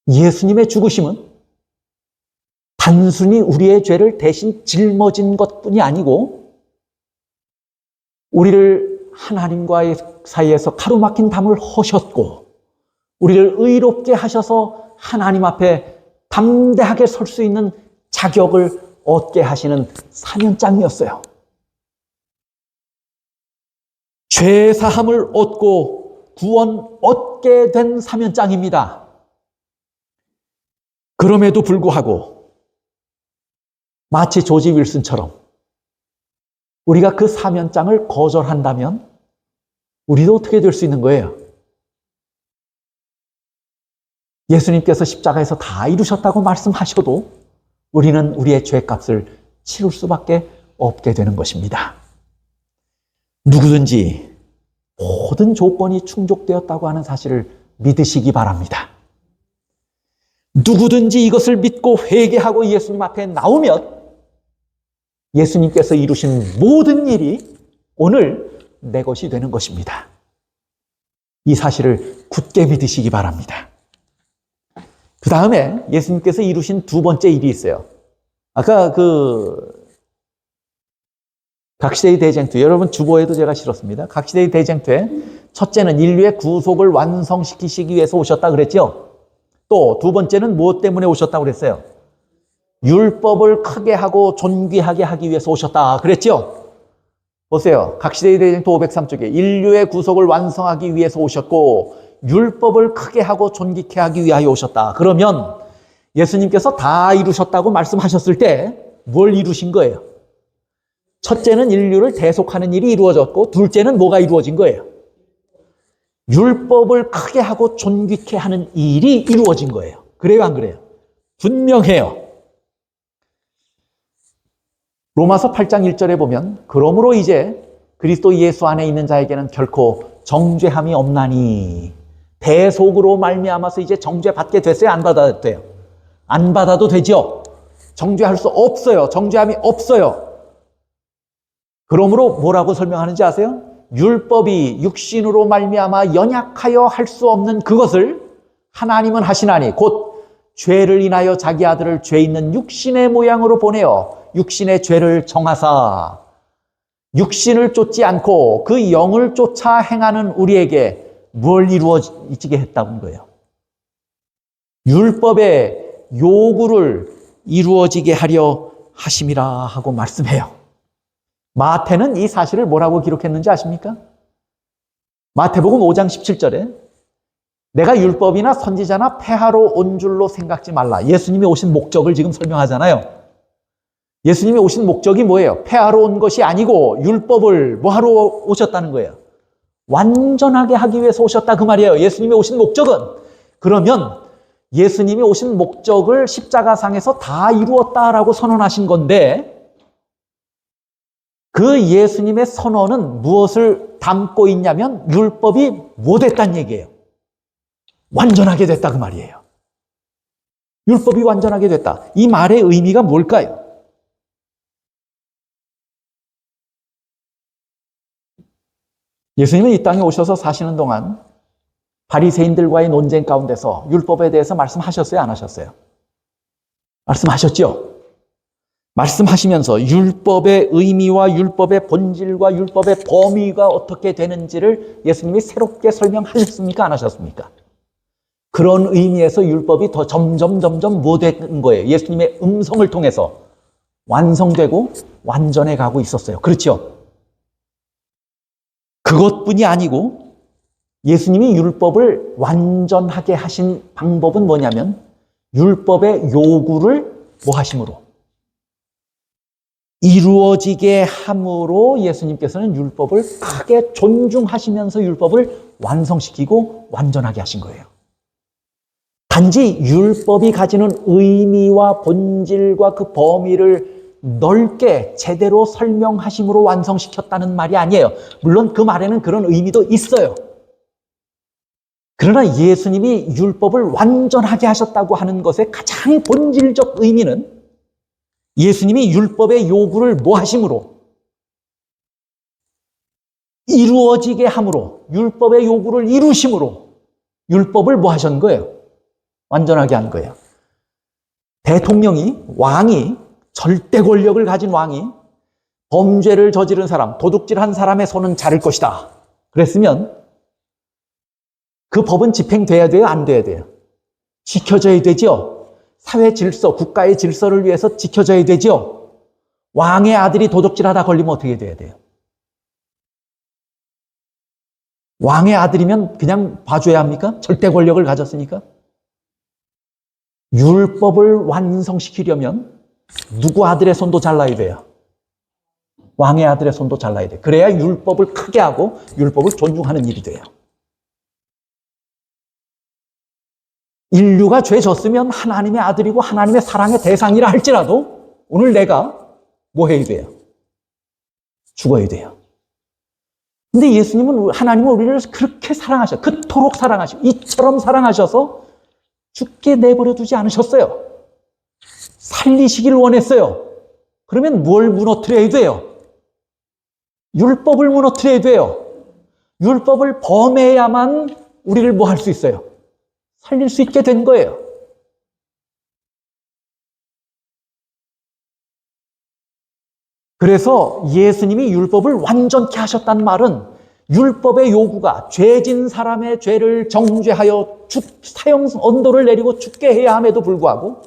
예수님의 죽으심은 단순히 우리의 죄를 대신 짊어진 것뿐이 아니고 우리를 하나님과의 사이에서 가로막힌 담을 허셨고 우리를 의롭게 하셔서 하나님 앞에 담대하게 설 수 있는 자격을 얻게 하시는 사면장이었어요. 죄 사함을 얻고 구원 얻게 된 사면장입니다. 그럼에도 불구하고 마치 조지 윌슨처럼 우리가 그 사면장을 거절한다면 우리도 어떻게 될 수 있는 거예요? 예수님께서 십자가에서 다 이루셨다고 말씀하셔도 우리는 우리의 죄값을 치를 수밖에 없게 되는 것입니다. 누구든지 모든 조건이 충족되었다고 하는 사실을 믿으시기 바랍니다. 누구든지 이것을 믿고 회개하고 예수님 앞에 나오면 예수님께서 이루신 모든 일이 오늘 내 것이 되는 것입니다. 이 사실을 굳게 믿으시기 바랍니다. 그 다음에 예수님께서 이루신 두 번째 일이 있어요. 아까 각시대의 대쟁투, 여러분 주보에도 제가 실었습니다. 각시대의 대쟁투에 첫째는 인류의 구속을 완성시키시기 위해서 오셨다 그랬죠. 또 두 번째는 무엇 때문에 오셨다고 그랬어요? 율법을 크게 하고 존귀하게 하기 위해서 오셨다 그랬죠. 보세요. 각시대의 대쟁투 503쪽에 인류의 구속을 완성하기 위해서 오셨고 율법을 크게 하고 존귀케 하기 위하여 오셨다. 그러면 예수님께서 다 이루셨다고 말씀하셨을 때 뭘 이루신 거예요? 첫째는 인류를 대속하는 일이 이루어졌고 둘째는 뭐가 이루어진 거예요? 율법을 크게 하고 존귀케 하는 일이 이루어진 거예요. 그래요, 안 그래요? 분명해요. 로마서 8장 1절에 보면 그러므로 이제 그리스도 예수 안에 있는 자에게는 결코 정죄함이 없나니. 대속으로 말미암아서 이제 정죄 받게 됐어요? 안 받아도 돼요? 안 받아도 되죠? 정죄할 수 없어요. 정죄함이 없어요. 그러므로 뭐라고 설명하는지 아세요? 율법이 육신으로 말미암아 연약하여 할 수 없는 그것을 하나님은 하시나니 곧 죄를 인하여 자기 아들을 죄 있는 육신의 모양으로 보내어 육신의 죄를 정하사 육신을 쫓지 않고 그 영을 쫓아 행하는 우리에게 뭘 이루어지게 했다는 거예요. 율법의 요구를 이루어지게 하려 하심이라 하고 말씀해요. 마태는 이 사실을 뭐라고 기록했는지 아십니까? 마태복음 5장 17절에 내가 율법이나 선지자나 폐하러 온 줄로 생각지 말라. 예수님이 오신 목적을 지금 설명하잖아요. 예수님이 오신 목적이 뭐예요? 폐하러 온 것이 아니고 율법을 뭐하러 오셨다는 거예요? 완전하게 하기 위해서 오셨다 그 말이에요. 예수님이 오신 목적은. 그러면 예수님이 오신 목적을 십자가상에서 다 이루었다라고 선언하신 건데 그 예수님의 선언은 무엇을 담고 있냐면 율법이 뭐 됐다는 얘기예요. 완전하게 됐다 그 말이에요. 율법이 완전하게 됐다. 이 말의 의미가 뭘까요? 예수님은 이 땅에 오셔서 사시는 동안 바리새인들과의 논쟁 가운데서 율법에 대해서 말씀하셨어요? 안 하셨어요? 말씀하셨죠? 말씀하시면서 율법의 의미와 율법의 본질과 율법의 범위가 어떻게 되는지를 예수님이 새롭게 설명하셨습니까? 안 하셨습니까? 그런 의미에서 율법이 더 점점 못된 거예요. 예수님의 음성을 통해서 완성되고 완전해 가고 있었어요. 그렇죠? 그것뿐이 아니고 예수님이 율법을 완전하게 하신 방법은 뭐냐면 율법의 요구를 뭐 하심으로? 이루어지게 함으로 예수님께서는 율법을 크게 존중하시면서 율법을 완성시키고 완전하게 하신 거예요. 단지 율법이 가지는 의미와 본질과 그 범위를 넓게 제대로 설명하심으로 완성시켰다는 말이 아니에요. 물론 그 말에는 그런 의미도 있어요. 그러나 예수님이 율법을 완전하게 하셨다고 하는 것의 가장 본질적 의미는 예수님이 율법의 요구를 뭐 하심으로? 이루어지게 함으로, 율법의 요구를 이루심으로 율법을 뭐 하신 거예요? 완전하게 한 거예요. 대통령이, 왕이, 절대 권력을 가진 왕이 범죄를 저지른 사람, 도둑질한 사람의 손은 자를 것이다. 그랬으면 그 법은 집행돼야 돼요? 안 돼야 돼요? 지켜져야 되죠? 사회 질서, 국가의 질서를 위해서 지켜져야 되죠? 왕의 아들이 도둑질하다 걸리면 어떻게 돼야 돼요? 왕의 아들이면 그냥 봐줘야 합니까? 절대 권력을 가졌으니까? 율법을 완성시키려면 누구 아들의 손도 잘라야 돼요? 왕의 아들의 손도 잘라야 돼요. 그래야 율법을 크게 하고 율법을 존중하는 일이 돼요. 인류가 죄 졌으면 하나님의 아들이고 하나님의 사랑의 대상이라 할지라도 오늘 내가 뭐 해야 돼요? 죽어야 돼요. 근데 예수님은, 하나님은 우리를 그렇게 사랑하셔. 그토록 사랑하셔. 이처럼 사랑하셔서 죽게 내버려 두지 않으셨어요. 살리시길 원했어요. 그러면 뭘 무너뜨려야 돼요? 율법을 무너뜨려야 돼요. 율법을 범해야만 우리를 뭐 할 수 있어요? 살릴 수 있게 된 거예요. 그래서 예수님이 율법을 완전케 하셨다는 말은 율법의 요구가 죄진 사람의 죄를 정죄하여 사형 언도를 내리고 죽게 해야 함에도 불구하고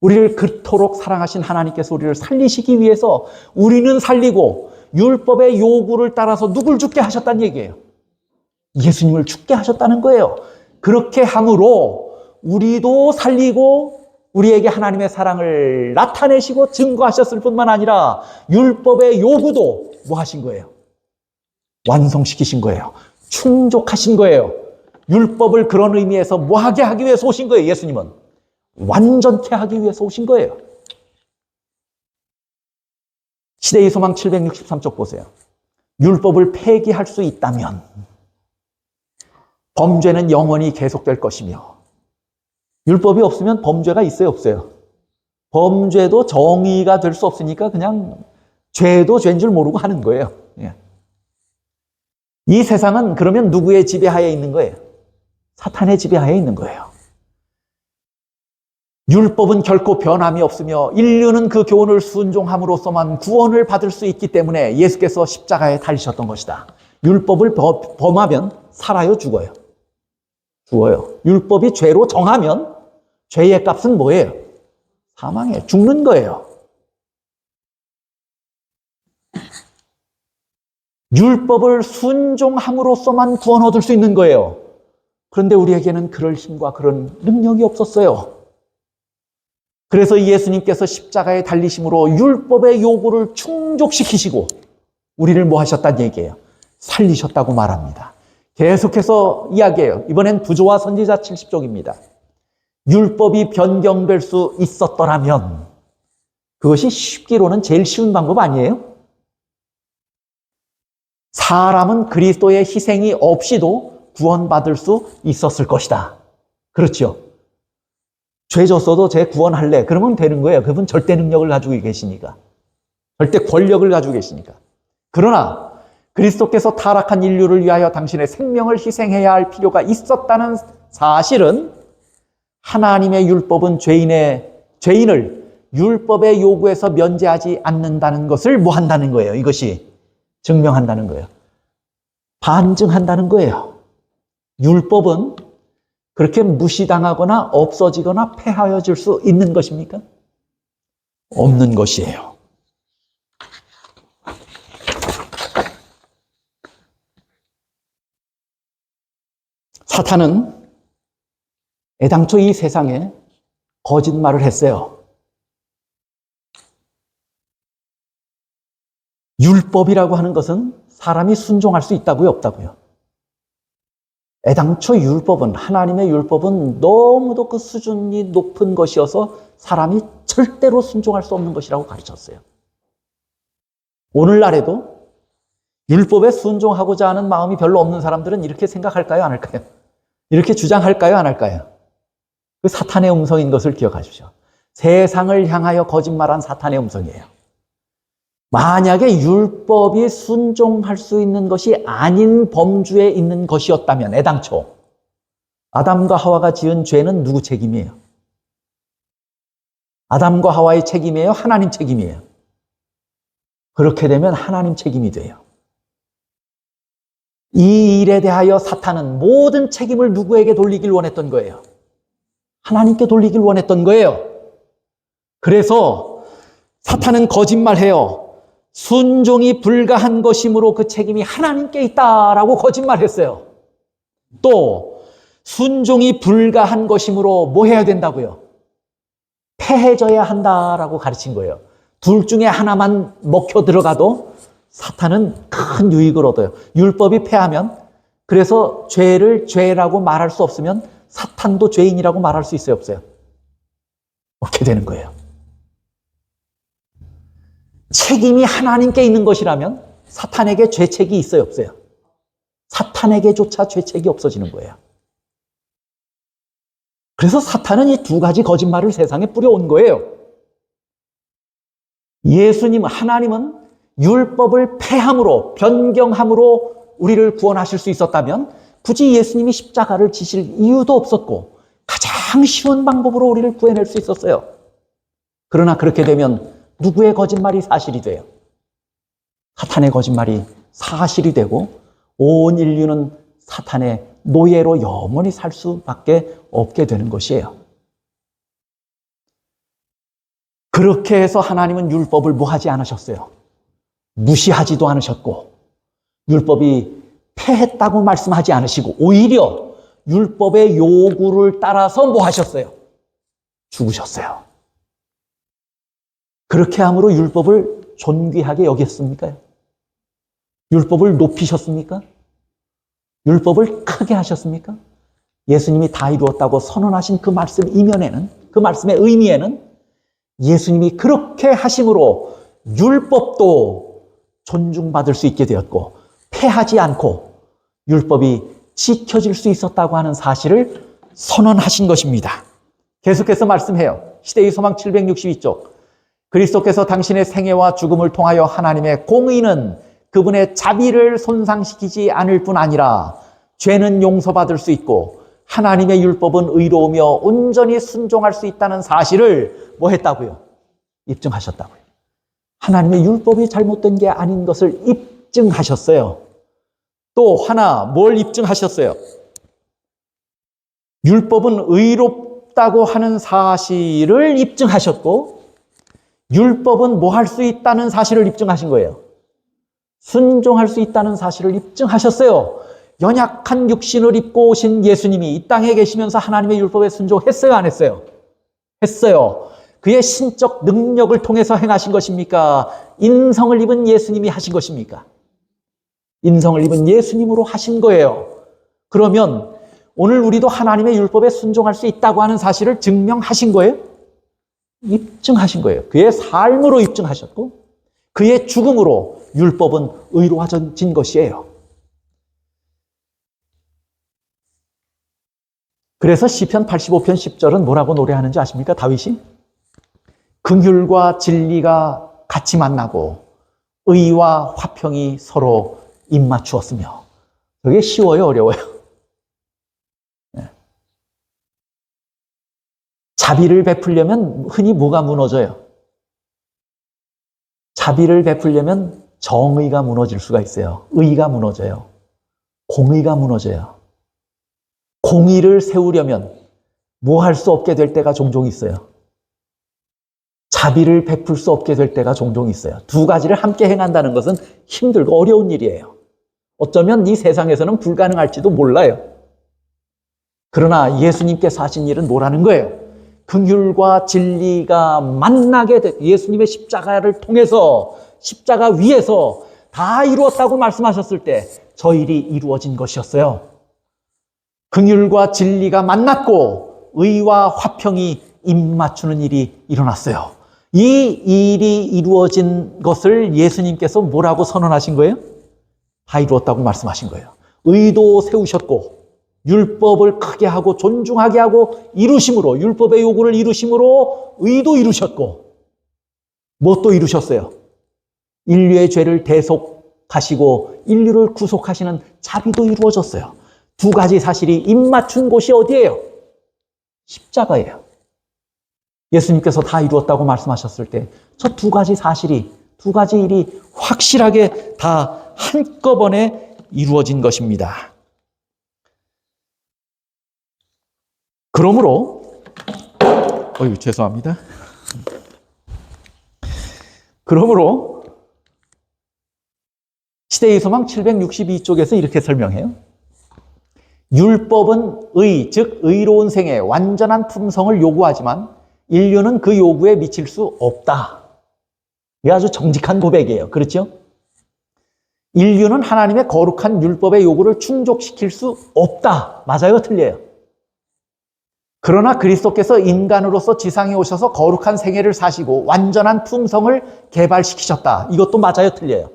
우리를 그토록 사랑하신 하나님께서 우리를 살리시기 위해서 우리는 살리고 율법의 요구를 따라서 누굴 죽게 하셨다는 얘기예요. 예수님을 죽게 하셨다는 거예요. 그렇게 함으로 우리도 살리고 우리에게 하나님의 사랑을 나타내시고 증거하셨을 뿐만 아니라 율법의 요구도 뭐 하신 거예요? 완성시키신 거예요. 충족하신 거예요. 율법을 그런 의미에서 뭐하게 하기 위해서 오신 거예요. 예수님은 완전케 하기 위해서 오신 거예요. 시대의 소망 763쪽 보세요. 율법을 폐기할 수 있다면 범죄는 영원히 계속될 것이며, 율법이 없으면 범죄가 있어요, 없어요? 범죄도 정의가 될 수 없으니까 그냥 죄도 죄인 줄 모르고 하는 거예요. 예. 이 세상은 그러면 누구의 지배하에 있는 거예요? 사탄의 지배하에 있는 거예요. 율법은 결코 변함이 없으며 인류는 그 교훈을 순종함으로써만 구원을 받을 수 있기 때문에 예수께서 십자가에 달리셨던 것이다. 율법을 범하면 살아요, 죽어요? 죽어요. 율법이 죄로 정하면 죄의 값은 뭐예요? 사망이에요. 죽는 거예요. 율법을 순종함으로써만 구원 얻을 수 있는 거예요. 그런데 우리에게는 그럴 힘과 그런 능력이 없었어요. 그래서 예수님께서 십자가에 달리심으로 율법의 요구를 충족시키시고 우리를 뭐 하셨다는 얘기예요? 살리셨다고 말합니다. 계속해서 이야기해요. 이번엔 부조와 선지자 70쪽입니다. 율법이 변경될 수 있었더라면, 그것이 쉽기로는 제일 쉬운 방법 아니에요? 사람은 그리스도의 희생이 없이도 구원받을 수 있었을 것이다. 그렇죠? 죄 졌어도 쟤 구원할래. 그러면 되는 거예요. 그분 절대 능력을 가지고 계시니까. 절대 권력을 가지고 계시니까. 그러나 그리스도께서 타락한 인류를 위하여 당신의 생명을 희생해야 할 필요가 있었다는 사실은 하나님의 율법은 죄인을 율법의 요구에서 면제하지 않는다는 것을 뭐 한다는 거예요? 이것이 증명한다는 거예요. 반증한다는 거예요. 율법은 그렇게 무시당하거나 없어지거나 폐하여질 수 있는 것입니까? 없는 것이에요. 사탄은 애당초 이 세상에 거짓말을 했어요. 율법이라고 하는 것은 사람이 순종할 수 있다고요, 없다고요? 애당초 율법은, 하나님의 율법은 너무도 그 수준이 높은 것이어서 사람이 절대로 순종할 수 없는 것이라고 가르쳤어요. 오늘날에도 율법에 순종하고자 하는 마음이 별로 없는 사람들은 이렇게 생각할까요, 안 할까요? 이렇게 주장할까요, 안 할까요? 그 사탄의 음성인 것을 기억하십시오. 세상을 향하여 거짓말한 사탄의 음성이에요. 만약에 율법이 순종할 수 있는 것이 아닌 범주에 있는 것이었다면, 애당초 아담과 하와가 지은 죄는 누구 책임이에요? 아담과 하와의 책임이에요? 하나님 책임이에요? 그렇게 되면 하나님 책임이 돼요. 이 일에 대하여 사탄은 모든 책임을 누구에게 돌리길 원했던 거예요? 하나님께 돌리길 원했던 거예요. 그래서 사탄은 거짓말해요. 순종이 불가한 것이므로 그 책임이 하나님께 있다라고 거짓말했어요. 또 순종이 불가한 것이므로 뭐 해야 된다고요? 패해져야 한다라고 가르친 거예요. 둘 중에 하나만 먹혀 들어가도 사탄은 큰 유익을 얻어요. 율법이 패하면, 그래서 죄를 죄라고 말할 수 없으면 사탄도 죄인이라고 말할 수 있어요, 없어요? 없게 되는 거예요. 책임이 하나님께 있는 것이라면 사탄에게 죄책이 있어요, 없어요? 사탄에게조차 죄책이 없어지는 거예요. 그래서 사탄은 이 두 가지 거짓말을 세상에 뿌려온 거예요. 하나님은 율법을 폐함으로, 변경함으로 우리를 구원하실 수 있었다면 굳이 예수님이 십자가를 지실 이유도 없었고 가장 쉬운 방법으로 우리를 구해낼 수 있었어요. 그러나 그렇게 되면 누구의 거짓말이 사실이 돼요? 사탄의 거짓말이 사실이 되고 온 인류는 사탄의 노예로 영원히 살 수밖에 없게 되는 것이에요. 그렇게 해서 하나님은 율법을 뭐 하지 않으셨어요? 무시하지도 않으셨고 율법이 패했다고 말씀하지 않으시고 오히려 율법의 요구를 따라서 뭐 하셨어요? 죽으셨어요. 그렇게 함으로 율법을 존귀하게 여겼습니까? 율법을 높이셨습니까? 율법을 크게 하셨습니까? 예수님이 다 이루었다고 선언하신 그 말씀 이면에는, 그 말씀의 의미에는 예수님이 그렇게 하심으로 율법도 존중받을 수 있게 되었고 패하지 않고 율법이 지켜질 수 있었다고 하는 사실을 선언하신 것입니다. 계속해서 말씀해요. 시대의 소망 762쪽. 그리스도께서 당신의 생애와 죽음을 통하여 하나님의 공의는 그분의 자비를 손상시키지 않을 뿐 아니라 죄는 용서받을 수 있고 하나님의 율법은 의로우며 온전히 순종할 수 있다는 사실을 뭐 했다고요? 입증하셨다고요. 하나님의 율법이 잘못된 게 아닌 것을 입증하셨어요. 또 하나 뭘 입증하셨어요? 율법은 의롭다고 하는 사실을 입증하셨고 율법은 뭐 할 수 있다는 사실을 입증하신 거예요. 순종할 수 있다는 사실을 입증하셨어요. 연약한 육신을 입고 오신 예수님이 이 땅에 계시면서 하나님의 율법에 순종했어요, 안 했어요? 했어요. 그의 신적 능력을 통해서 행하신 것입니까? 인성을 입은 예수님이 하신 것입니까? 인성을 입은 예수님으로 하신 거예요. 그러면 오늘 우리도 하나님의 율법에 순종할 수 있다고 하는 사실을 증명하신 거예요? 입증하신 거예요. 그의 삶으로 입증하셨고 그의 죽음으로 율법은 의로워진 것이에요. 그래서 시편 85편 10절은 뭐라고 노래하는지 아십니까? 다윗이 긍휼과 진리가 같이 만나고 의와 화평이 서로 입맞추었으며. 그게 쉬워요, 어려워요? 자비를 베풀려면 흔히 뭐가 무너져요? 자비를 베풀려면 정의가 무너질 수가 있어요. 의가 무너져요. 공의가 무너져요. 공의를 세우려면 뭐 할 수 없게 될 때가 종종 있어요. 자비를 베풀 수 없게 될 때가 종종 있어요. 두 가지를 함께 행한다는 것은 힘들고 어려운 일이에요. 어쩌면 이 세상에서는 불가능할지도 몰라요. 그러나 예수님께서 하신 일은 뭐라는 거예요? 긍휼과 진리가 만나게 돼 예수님의 십자가를 통해서 십자가 위에서 다 이루었다고 말씀하셨을 때 저 일이 이루어진 것이었어요. 긍휼과 진리가 만났고 의와 화평이 입맞추는 일이 일어났어요. 이 일이 이루어진 것을 예수님께서 뭐라고 선언하신 거예요? 다 이루었다고 말씀하신 거예요. 의도 세우셨고 율법을 크게 하고 존중하게 하고 이루심으로 율법의 요구를 이루심으로 의도 이루셨고 무엇도 이루셨어요? 인류의 죄를 대속하시고 인류를 구속하시는 자비도 이루어졌어요. 두 가지 사실이 입맞춘 곳이 어디예요? 십자가예요. 예수님께서 다 이루었다고 말씀하셨을 때 저 두 가지 사실이, 두 가지 일이 확실하게 다 한꺼번에 이루어진 것입니다. 그러므로 죄송합니다. 그러므로 시대의 소망 762쪽에서 이렇게 설명해요. 율법은 의, 즉 의로운 생애, 완전한 품성을 요구하지만 인류는 그 요구에 미칠 수 없다. 이게 아주 정직한 고백이에요. 그렇죠? 인류는 하나님의 거룩한 율법의 요구를 충족시킬 수 없다. 맞아요? 틀려요? 그러나 그리스도께서 인간으로서 지상에 오셔서 거룩한 생애를 사시고 완전한 품성을 개발시키셨다. 이것도 맞아요? 틀려요?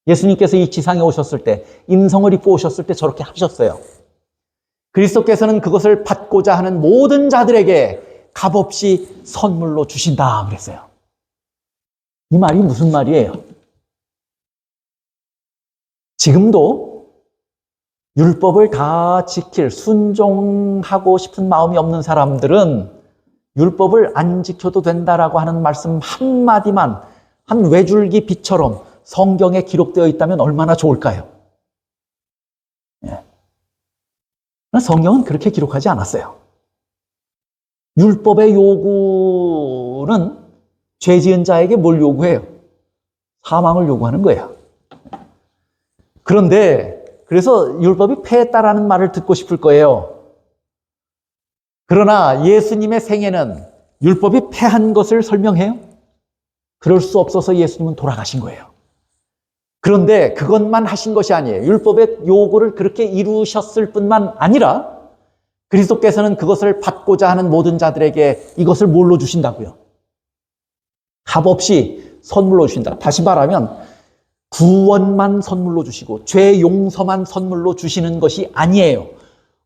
예수님께서 이 지상에 오셨을 때, 인성을 입고 오셨을 때 저렇게 하셨어요. 그리스도께서는 그것을 받고자 하는 모든 자들에게 값없이 선물로 주신다 그랬어요. 이 말이 무슨 말이에요? 지금도 율법을 다 지킬, 순종하고 싶은 마음이 없는 사람들은 율법을 안 지켜도 된다라고 하는 말씀 한마디만 한 외줄기 빛처럼 성경에 기록되어 있다면 얼마나 좋을까요? 성경은 그렇게 기록하지 않았어요. 율법의 요구는 죄 지은 자에게 뭘 요구해요? 사망을 요구하는 거예요. 그런데 그래서 율법이 패했다라는 말을 듣고 싶을 거예요. 그러나 예수님의 생애는 율법이 패한 것을 설명해요? 그럴 수 없어서 예수님은 돌아가신 거예요. 그런데 그것만 하신 것이 아니에요. 율법의 요구를 그렇게 이루셨을 뿐만 아니라 그리스도께서는 그것을 받고자 하는 모든 자들에게 이것을 뭘로 주신다고요? 값없이 선물로 주신다. 다시 말하면 구원만 선물로 주시고 죄 용서만 선물로 주시는 것이 아니에요.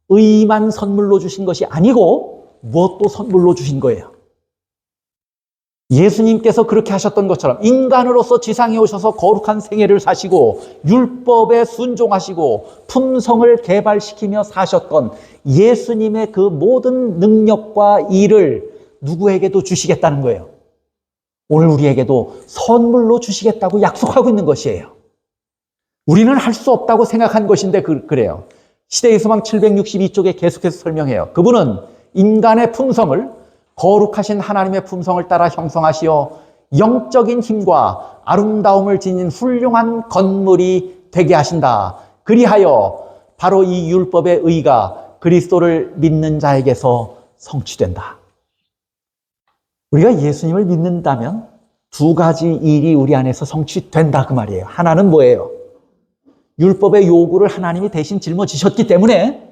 의만 선물로 주신 것이 아니고 무엇도 선물로 주신 거예요. 예수님께서 그렇게 하셨던 것처럼 인간으로서 지상에 오셔서 거룩한 생애를 사시고 율법에 순종하시고 품성을 개발시키며 사셨던 예수님의 그 모든 능력과 일을 누구에게도 주시겠다는 거예요. 오늘 우리에게도 선물로 주시겠다고 약속하고 있는 것이에요. 우리는 할 수 없다고 생각한 것인데 그래요. 시대의 소망 762쪽에 계속해서 설명해요. 그분은 인간의 품성을 거룩하신 하나님의 품성을 따라 형성하시어 영적인 힘과 아름다움을 지닌 훌륭한 건물이 되게 하신다. 그리하여 바로 이 율법의 의가 그리스도를 믿는 자에게서 성취된다. 우리가 예수님을 믿는다면 두 가지 일이 우리 안에서 성취된다 그 말이에요. 하나는 뭐예요? 율법의 요구를 하나님이 대신 짊어지셨기 때문에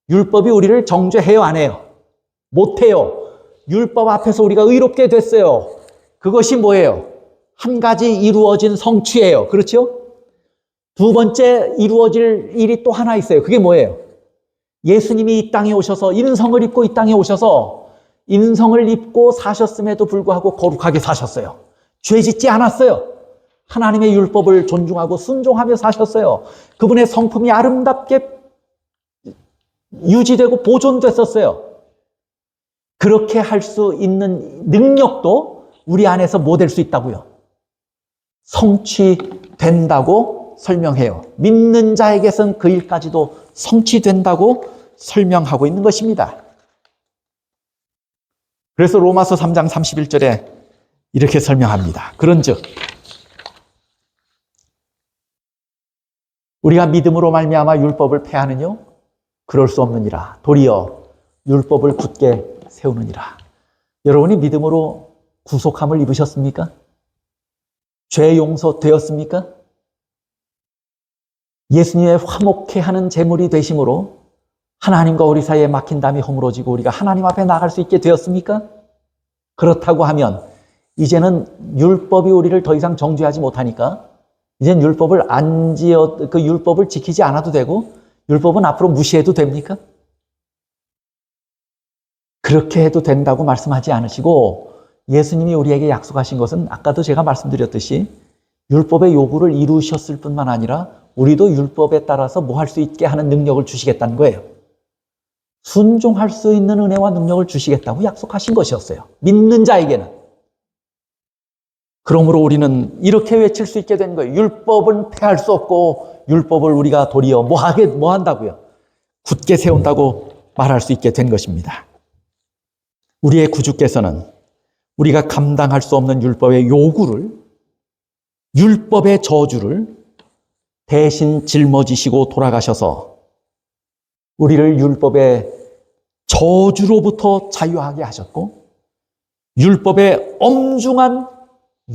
율법이 우리를 정죄해요, 안 해요? 못해요. 율법 앞에서 우리가 의롭게 됐어요. 그것이 뭐예요? 한 가지 이루어진 성취예요. 그렇죠? 두 번째 이루어질 일이 또 하나 있어요. 그게 뭐예요? 예수님이 이 땅에 오셔서 인성을 입고 이 땅에 오셔서 인성을 입고 사셨음에도 불구하고 거룩하게 사셨어요. 죄 짓지 않았어요. 하나님의 율법을 존중하고 순종하며 사셨어요. 그분의 성품이 아름답게 유지되고 보존됐었어요. 그렇게 할 수 있는 능력도 우리 안에서 뭐 될 수 있다고요? 성취된다고 설명해요. 믿는 자에게선 그 일까지도 성취된다고 설명하고 있는 것입니다. 그래서 로마서 3장 31절에 이렇게 설명합니다. 그런즉 우리가 믿음으로 말미암아 율법을 폐하느뇨? 그럴 수 없느니라. 도리어 율법을 굳게 세우느니라. 여러분이 믿음으로 구속함을 입으셨습니까? 죄 용서되었습니까? 예수님의 화목케 하는 제물이 되심으로 하나님과 우리 사이에 막힌 담이 허물어지고 우리가 하나님 앞에 나갈 수 있게 되었습니까? 그렇다고 하면 이제는 율법이 우리를 더 이상 정죄하지 못하니까 이제는 율법을 그 율법을 지키지 않아도 되고 율법은 앞으로 무시해도 됩니까? 그렇게 해도 된다고 말씀하지 않으시고 예수님이 우리에게 약속하신 것은 아까도 제가 말씀드렸듯이 율법의 요구를 이루셨을 뿐만 아니라 우리도 율법에 따라서 뭐 할 수 있게 하는 능력을 주시겠다는 거예요. 순종할 수 있는 은혜와 능력을 주시겠다고 약속하신 것이었어요. 믿는 자에게는. 그러므로 우리는 이렇게 외칠 수 있게 된 거예요. 율법은 폐할 수 없고 율법을 우리가 도리어 뭐 한다고요? 굳게 세운다고 말할 수 있게 된 것입니다. 우리의 구주께서는 우리가 감당할 수 없는 율법의 요구를, 율법의 저주를 대신 짊어지시고 돌아가셔서 우리를 율법의 저주로부터 자유하게 하셨고 율법의 엄중한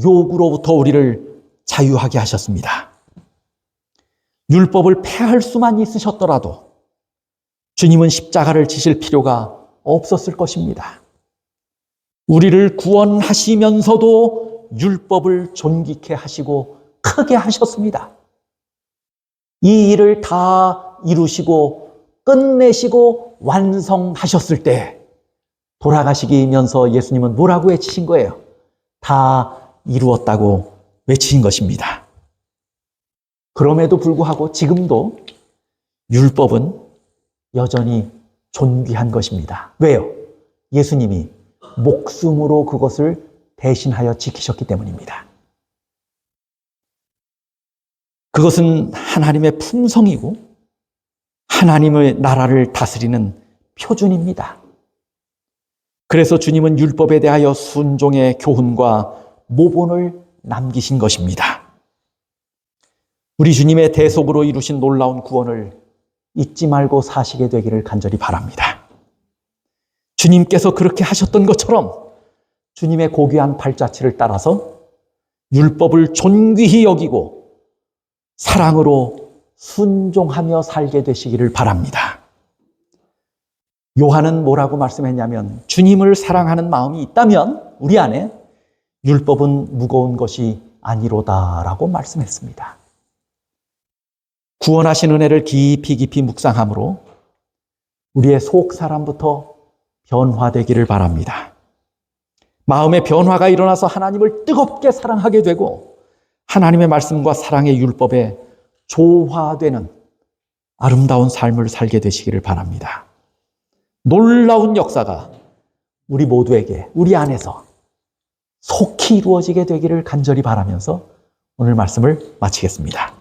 요구로부터 우리를 자유하게 하셨습니다. 율법을 폐할 수만 있으셨더라도 주님은 십자가를 지실 필요가 없었을 것입니다. 우리를 구원하시면서도 율법을 존귀케 하시고 크게 하셨습니다. 이 일을 다 이루시고 끝내시고 완성하셨을 때 돌아가시면서 예수님은 뭐라고 외치신 거예요? 다 이루었다고 외치신 것입니다. 그럼에도 불구하고 지금도 율법은 여전히 존귀한 것입니다. 왜요? 예수님이 목숨으로 그것을 대신하여 지키셨기 때문입니다. 그것은 하나님의 품성이고 하나님의 나라를 다스리는 표준입니다. 그래서 주님은 율법에 대하여 순종의 교훈과 모본을 남기신 것입니다. 우리 주님의 대속으로 이루신 놀라운 구원을 잊지 말고 사시게 되기를 간절히 바랍니다. 주님께서 그렇게 하셨던 것처럼 주님의 고귀한 발자취를 따라서 율법을 존귀히 여기고 사랑으로 순종하며 살게 되시기를 바랍니다. 요한은 뭐라고 말씀했냐면 주님을 사랑하는 마음이 있다면 우리 안에 율법은 무거운 것이 아니로다라고 말씀했습니다. 구원하신 은혜를 깊이 깊이 묵상함으로 우리의 속 사람부터 변화되기를 바랍니다. 마음의 변화가 일어나서 하나님을 뜨겁게 사랑하게 되고 하나님의 말씀과 사랑의 율법에 조화되는 아름다운 삶을 살게 되시기를 바랍니다. 놀라운 역사가 우리 모두에게 우리 안에서 속히 이루어지게 되기를 간절히 바라면서 오늘 말씀을 마치겠습니다.